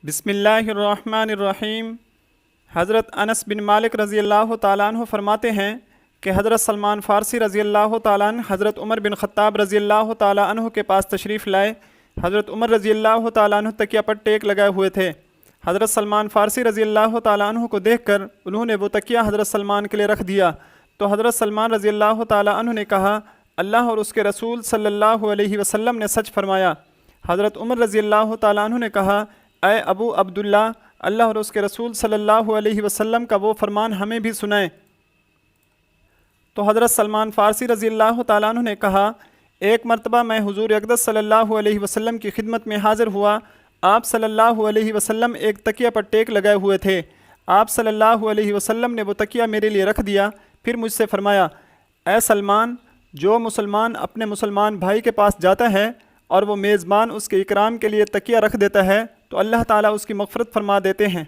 بسم اللہ الرحمن الرحیم۔ حضرت انس بن مالک رضی اللہ تعالیٰ عنہ فرماتے ہیں کہ حضرت سلمان فارسی رضی اللہ تعالیٰ عنہ حضرت عمر بن خطاب رضی اللہ تعالیٰ عنہ کے پاس تشریف لائے۔ حضرت عمر رضی اللہ تعالیٰ عنہ تکیہ پر ٹیک لگائے ہوئے تھے۔ حضرت سلمان فارسی رضی اللہ تعالیٰ عنہ کو دیکھ کر انہوں نے وہ تکیہ حضرت سلمان کے لیے رکھ دیا تو حضرت سلمان رضی اللہ تعالیٰ عنہ نے کہا، اللہ اور اس کے رسول صلی اللہ علیہ وسلم نے سچ فرمایا۔ حضرت عمر رضی اللہ تعالیٰ عنہ نے کہا، اے ابو عبداللہ، اللہ اور اس کے رسول صلی اللہ علیہ وسلم کا وہ فرمان ہمیں بھی سنائیں۔ تو حضرت سلمان فارسی رضی اللہ تعالیٰ عنہ نے کہا، ایک مرتبہ میں حضور اقدس صلی اللہ علیہ وسلم کی خدمت میں حاضر ہوا۔ آپ صلی اللہ علیہ وسلم ایک تکیہ پر ٹیک لگائے ہوئے تھے۔ آپ صلی اللہ علیہ وسلم نے وہ تکیہ میرے لیے رکھ دیا، پھر مجھ سے فرمایا، اے سلمان، جو مسلمان اپنے مسلمان بھائی کے پاس جاتا ہے اور وہ میزبان اس کے اکرام کے لیے تکیہ رکھ دیتا ہے تو اللہ تعالیٰ اس کی مغفرت فرما دیتے ہیں۔